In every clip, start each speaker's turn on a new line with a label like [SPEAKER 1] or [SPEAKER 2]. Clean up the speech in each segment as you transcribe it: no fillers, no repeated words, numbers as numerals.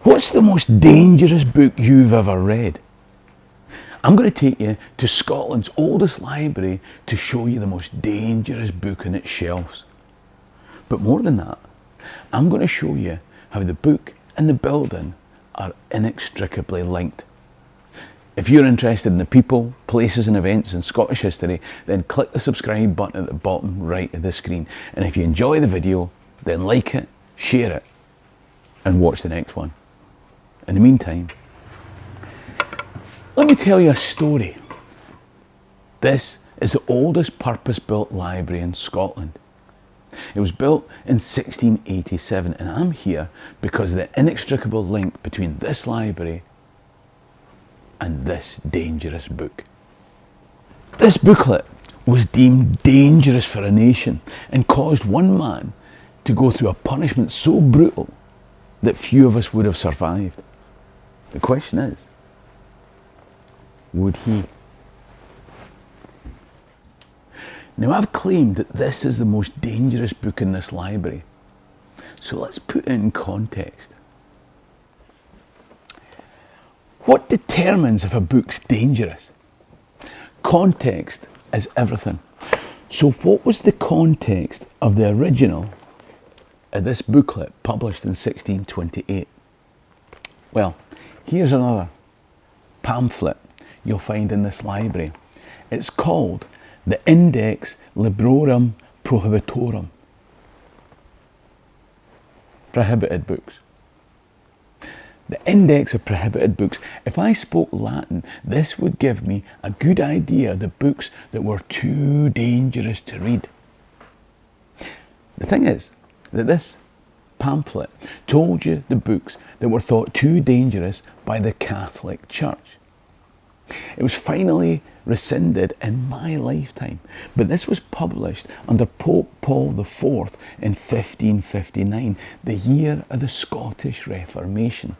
[SPEAKER 1] What's the most dangerous book you've ever read? I'm going to take you to Scotland's oldest library to show you the most dangerous book on its shelves. But more than that, I'm going to show you how the book and the building are inextricably linked. If you're interested in the people, places and events in Scottish history, then click the subscribe button at the bottom right of the screen. And if you enjoy the video, then like it, share it, and watch the next one. In the meantime, let me tell you a story. This is the oldest purpose-built library in Scotland. It was built in 1687, and I'm here because of the inextricable link between this library and this dangerous book. This booklet was deemed dangerous for a nation and caused one man to go through a punishment so brutal that few of us would have survived. The question is, would he? Now, I've claimed that this is the most dangerous book in this library, so let's put it in context. What determines if a book's dangerous? Context is everything. So what was the context of the original of this booklet published in 1628? Well, here's another pamphlet you'll find in this library. It's called the Index Librorum Prohibitorum. Prohibited books. The Index of Prohibited Books. If I spoke Latin, this would give me a good idea of the books that were too dangerous to read. The thing is that this pamphlet told you the books that were thought too dangerous by the Catholic Church. It was finally rescinded in my lifetime, but this was published under Pope Paul IV in 1559, the year of the Scottish Reformation.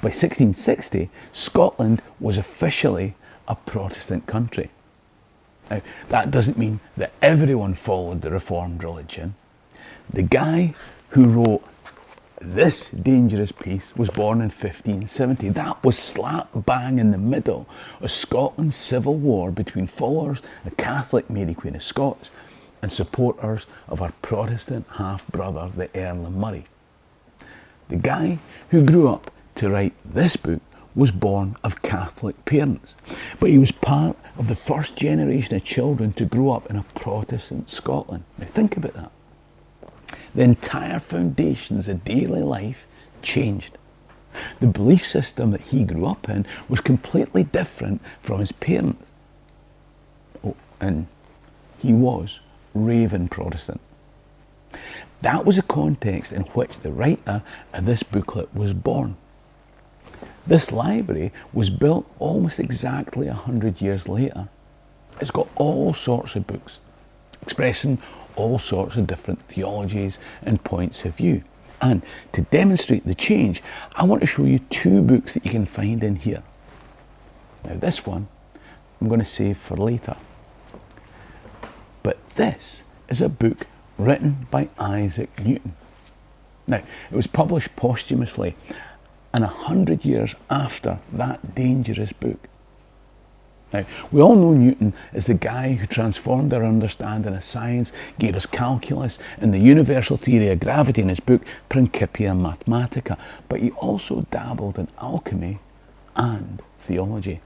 [SPEAKER 1] By 1660, Scotland was officially a Protestant country. Now, that doesn't mean that everyone followed the Reformed religion. The guy who wrote this dangerous piece was born in 1570. That was slap bang in the middle of Scotland's civil war between followers of Catholic Mary Queen of Scots and supporters of her Protestant half-brother, the Earl of Murray. The guy who grew up to write this book was born of Catholic parents, but he was part of the first generation of children to grow up in a Protestant Scotland. Now think about that. The entire foundations of daily life changed. The belief system that he grew up in was completely different from his parents. Oh, and he was raving Protestant. That was the context in which the writer of this booklet was born. This library was built almost exactly 100 years later. It's got all sorts of books expressing all sorts of different theologies and points of view. And to demonstrate the change, I want to show you two books that you can find in here. Now this one I'm going to save for later. But this is a book written by Isaac Newton. Now, it was published posthumously and 100 years after that dangerous book. Now, we all know Newton as the guy who transformed our understanding of science, gave us calculus and the universal theory of gravity in his book Principia Mathematica, but he also dabbled in alchemy and theology.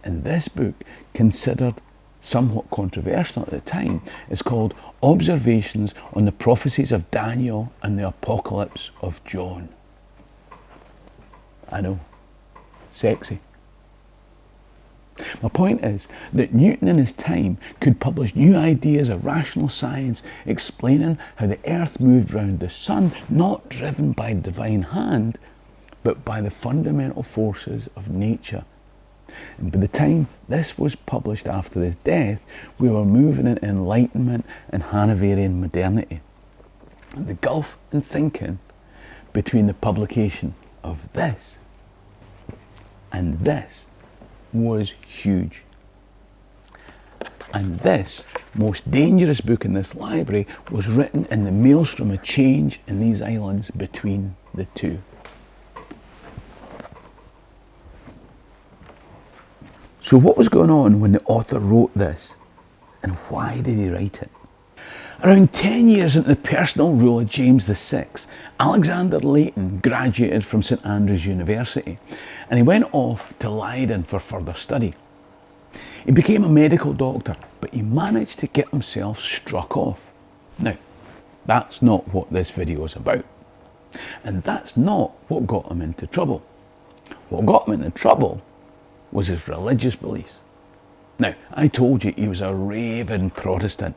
[SPEAKER 1] And this book, considered somewhat controversial at the time, is called Observations on the Prophecies of Daniel and the Apocalypse of John. I know, sexy. My point is that Newton in his time could publish new ideas of rational science explaining how the earth moved round the sun, not driven by divine hand, but by the fundamental forces of nature. And by the time this was published after his death, we were moving into Enlightenment and Hanoverian modernity. The gulf in thinking between the publication of this and this was huge. And this most dangerous book in this library was written in the maelstrom of change in these islands between the two. So what was going on when the author wrote this, and why did he write it? Around 10 years into the personal rule of James VI, Alexander Leighton graduated from St Andrews University, and he went off to Leiden for further study. He became a medical doctor, but he managed to get himself struck off. Now, that's not what this video is about. And that's not what got him into trouble. What got him into trouble was his religious beliefs. Now, I told you he was a raving Protestant.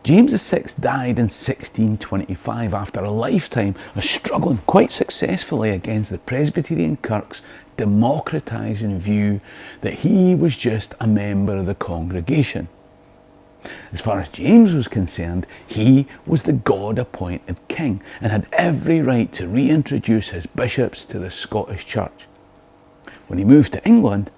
[SPEAKER 1] James VI died in 1625 after a lifetime of struggling quite successfully against the Presbyterian Kirk's democratising view that he was just a member of the congregation. As far as James was concerned, he was the God-appointed king and had every right to reintroduce his bishops to the Scottish Church. When he moved to England,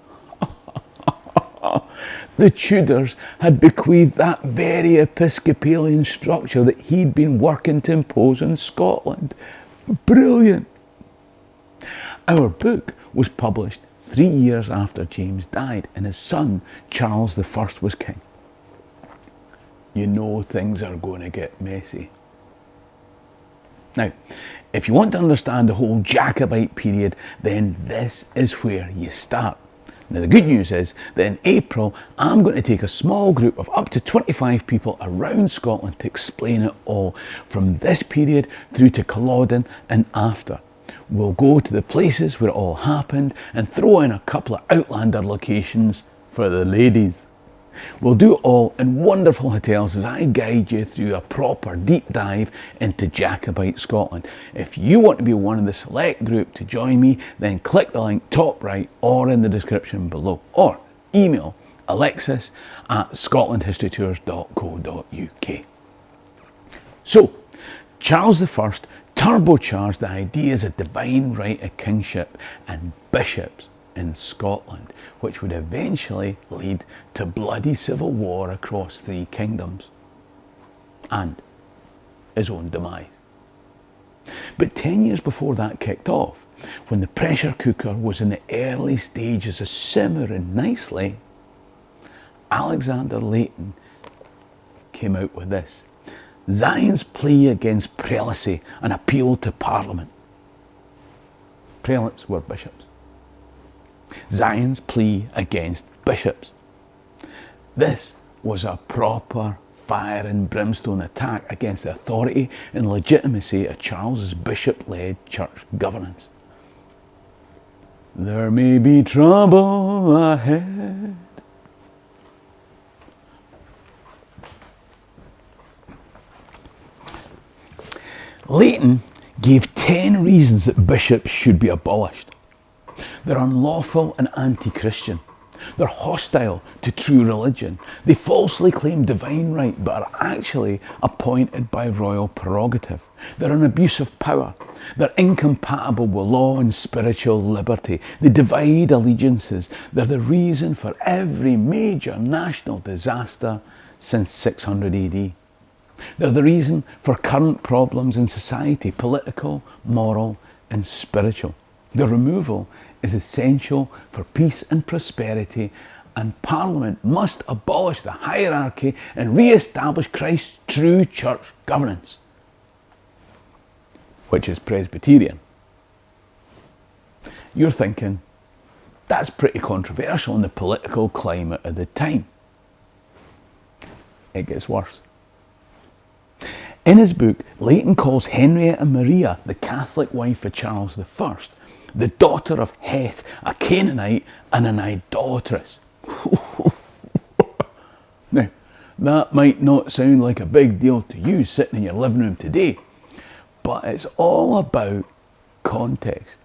[SPEAKER 1] the Tudors had bequeathed that very Episcopalian structure that he'd been working to impose on Scotland. Brilliant! Our book was published 3 years after James died and his son Charles I was king. You know things are going to get messy. Now, if you want to understand the whole Jacobite period, then this is where you start. Now, the good news is that in April, I'm going to take a small group of up to 25 people around Scotland to explain it all, from this period through to Culloden and after. We'll go to the places where it all happened and throw in a couple of outlander locations for the ladies. We'll do it all in wonderful hotels as I guide you through a proper deep dive into Jacobite Scotland. If you want to be one of the select group to join me, then click the link top right or in the description below, or email alexis@scotlandhistorytours.co.uk. So, Charles I turbocharged the ideas of divine right of kingship and bishops in Scotland, which would eventually lead to bloody civil war across 3 kingdoms and his own demise. But 10 years before that kicked off, when the pressure cooker was in the early stages of simmering nicely, Alexander Leighton came out with this: Zion's plea against prelacy and appeal to Parliament. Prelates were bishops. Zion's plea against bishops. This was a proper fire and brimstone attack against the authority and legitimacy of Charles's bishop-led church governance. There may be trouble ahead. Leighton gave 10 reasons that bishops should be abolished. They're unlawful and anti-Christian. They're hostile to true religion. They falsely claim divine right but are actually appointed by royal prerogative. They're an abuse of power. They're incompatible with law and spiritual liberty. They divide allegiances. They're the reason for every major national disaster since 600 AD. They're the reason for current problems in society, political, moral and spiritual. Their removal is essential for peace and prosperity, and Parliament must abolish the hierarchy and re-establish Christ's true church governance, which is Presbyterian. You're thinking, that's pretty controversial in the political climate of the time. It gets worse. In his book, Leighton calls Henrietta Maria, the Catholic wife of Charles I, the daughter of Heth, a Canaanite and an idolatress. Now, that might not sound like a big deal to you sitting in your living room today, but it's all about context.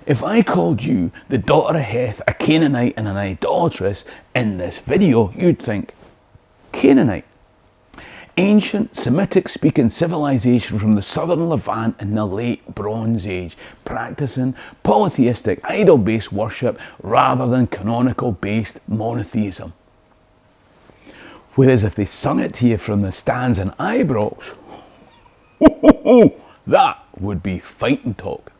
[SPEAKER 1] If I called you the daughter of Heth, a Canaanite and an idolatress in this video, you'd think, Canaanite? Ancient Semitic-speaking civilization from the southern Levant in the late Bronze Age, practicing polytheistic idol-based worship rather than canonical-based monotheism. Whereas if they sung it to you from the stands in Ibrox, that would be fighting talk.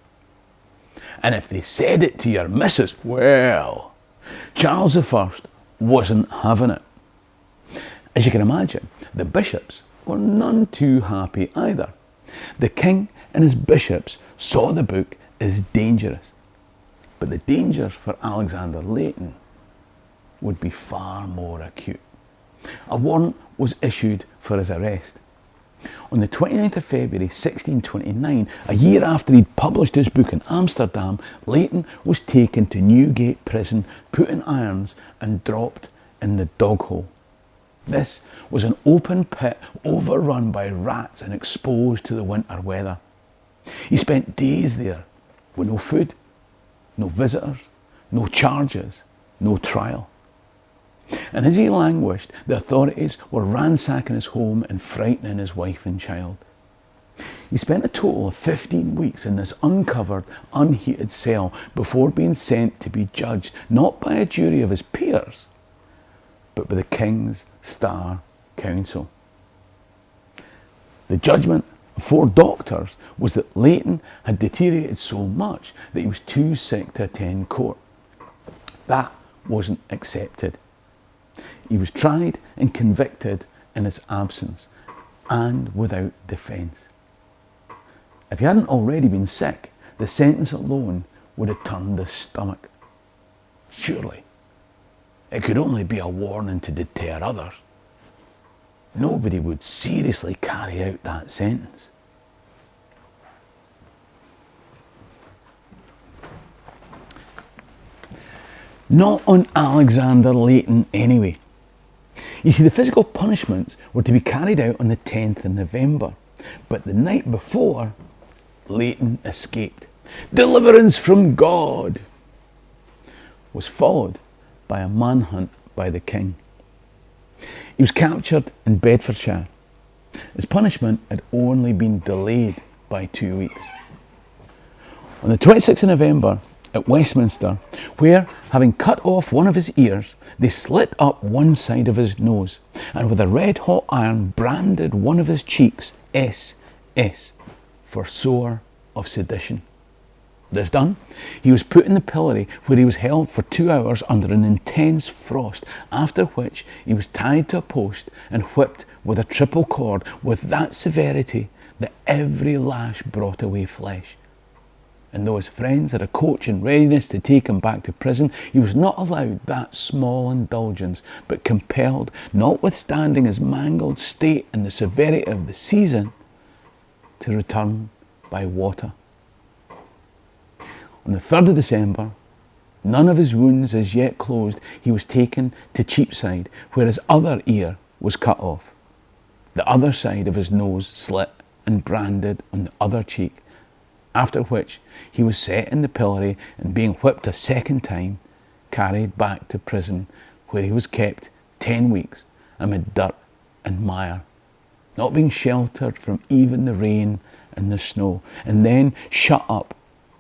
[SPEAKER 1] And if they said it to your missus, well, Charles I wasn't having it. As you can imagine, the bishops were none too happy either. The king and his bishops saw the book as dangerous, but the dangers for Alexander Leighton would be far more acute. A warrant was issued for his arrest. On the 29th of February 1629, a year after he'd published his book in Amsterdam, Leighton was taken to Newgate prison, put in irons and dropped in the dog hole. This was an open pit overrun by rats and exposed to the winter weather. He spent days there with no food, no visitors, no charges, no trial. And as he languished, the authorities were ransacking his home and frightening his wife and child. He spent a total of 15 weeks in this uncovered, unheated cell before being sent to be judged not by a jury of his peers, but by the King's Star Council. The judgment of 4 doctors was that Leighton had deteriorated so much that he was too sick to attend court. That wasn't accepted. He was tried and convicted in his absence and without defence. If he hadn't already been sick, the sentence alone would have turned his stomach. Surely, it could only be a warning to deter others. Nobody would seriously carry out that sentence. Not on Alexander Leighton anyway. You see, the physical punishments were to be carried out on the 10th of November, but the night before, Leighton escaped. Deliverance from God was followed by a manhunt by the king. He was captured in Bedfordshire. His punishment had only been delayed by 2 weeks. On the 26th of November, at Westminster, where, having cut off one of his ears, they slit up one side of his nose, and with a red-hot iron branded one of his cheeks, SS, for sore of sedition. This done, he was put in the pillory, where he was held for 2 hours under an intense frost, after which he was tied to a post and whipped with a triple cord with that severity that every lash brought away flesh. And though his friends had a coach in readiness to take him back to prison, he was not allowed that small indulgence, but compelled, notwithstanding his mangled state and the severity of the season, to return by water. On the 3rd of December, none of his wounds as yet closed, he was taken to Cheapside, where his other ear was cut off, the other side of his nose slit and branded on the other cheek, after which he was set in the pillory and, being whipped a second time, carried back to prison, where he was kept 10 weeks amid dirt and mire, not being sheltered from even the rain and the snow, and then shut up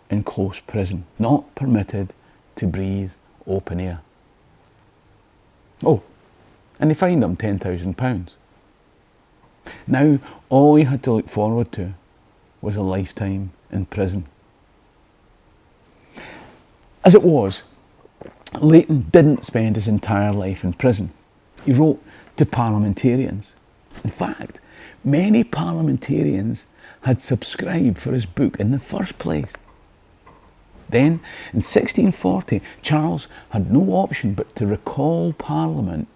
[SPEAKER 1] in close prison, not permitted to breathe open air. Oh, and they fined him £10,000. Now all he had to look forward to was a lifetime in prison. As it was, Leighton didn't spend his entire life in prison. He wrote to parliamentarians. In fact, many parliamentarians had subscribed for his book in the first place. Then, in 1640, Charles had no option but to recall Parliament.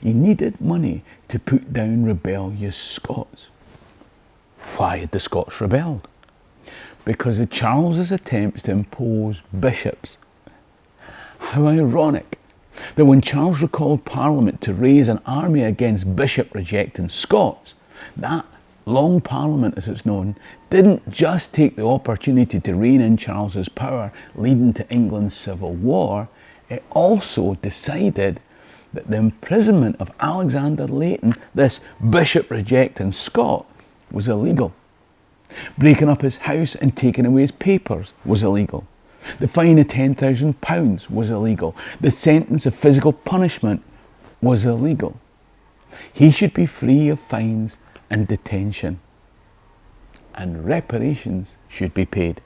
[SPEAKER 1] He needed money to put down rebellious Scots. Why had the Scots rebelled? Because of Charles's attempts to impose bishops. How ironic that when Charles recalled Parliament to raise an army against bishop-rejecting Scots, that Long Parliament, as it's known, didn't just take the opportunity to rein in Charles's power, leading to England's civil war, it also decided that the imprisonment of Alexander Leighton, this bishop-rejecting Scot, was illegal. Breaking up his house and taking away his papers was illegal. The fine of £10,000 was illegal. The sentence of physical punishment was illegal. He should be free of fines and detention. And reparations should be paid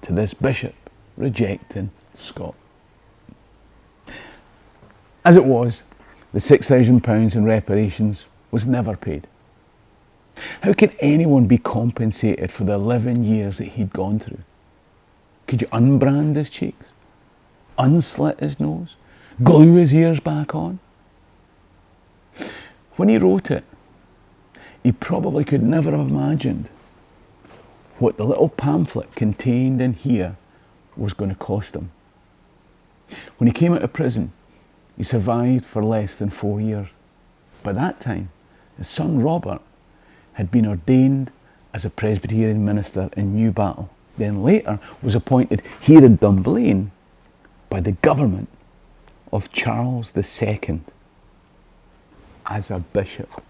[SPEAKER 1] to this bishop rejecting Scot. As it was, the £6,000 in reparations was never paid. How can anyone be compensated for the 11 years that he'd gone through? Could you unbrand his cheeks? Unslit his nose? Glue his ears back on? When he wrote it, he probably could never have imagined what the little pamphlet contained in here was going to cost him. When he came out of prison, he survived for less than 4 years. By that time, his son Robert had been ordained as a Presbyterian minister in Newbattle, then later was appointed here in Dunblane by the government of Charles II as a bishop.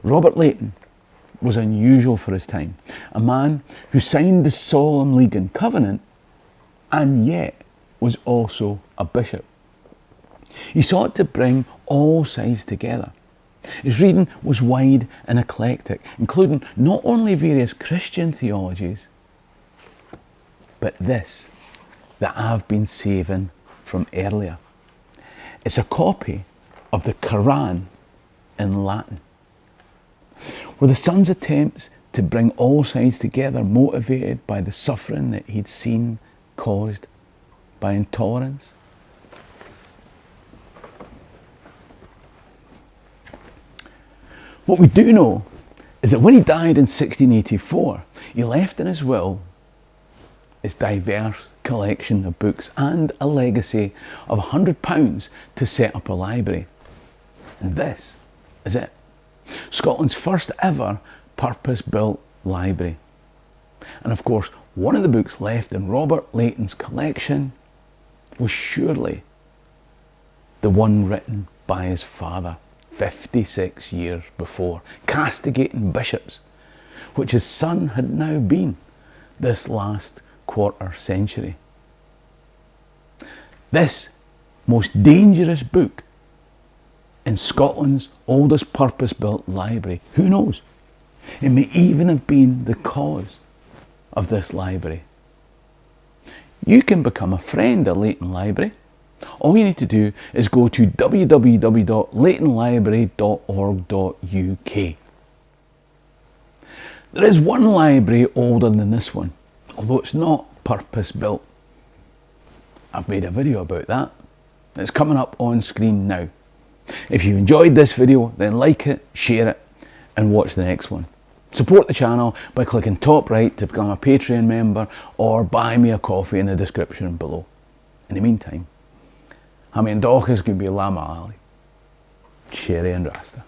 [SPEAKER 1] Robert Leighton was unusual for his time, a man who signed the Solemn League and Covenant and yet was also a bishop. He sought to bring all sides together. His reading was wide and eclectic, including not only various Christian theologies, but this that I've been saving from earlier. It's a copy of the Quran in Latin. Were the son's attempts to bring all sides together motivated by the suffering that he'd seen caused by intolerance? What we do know is that when he died in 1684, he left in his will his diverse collection of books and a legacy of £100 to set up a library. And this is it. Scotland's first ever purpose-built library. And of course, one of the books left in Robert Leighton's collection was surely the one written by his father 56 years before, castigating bishops, which his son had now been this last quarter century. This most dangerous book in Scotland's oldest purpose-built library, who knows? It may even have been the cause of this library. You can become a friend at Leighton Library. All you need to do is go to www.leightonlibrary.org.uk. There is one library older than this one, although it's not purpose-built. I've made a video about that. It's coming up on screen now. If you enjoyed this video, then like it, share it, and watch the next one. Support the channel by clicking top right to become a Patreon member or buy me a coffee in the description below. In the meantime, Hammy and Dochas could be Lama Ali, Sherry and Rasta.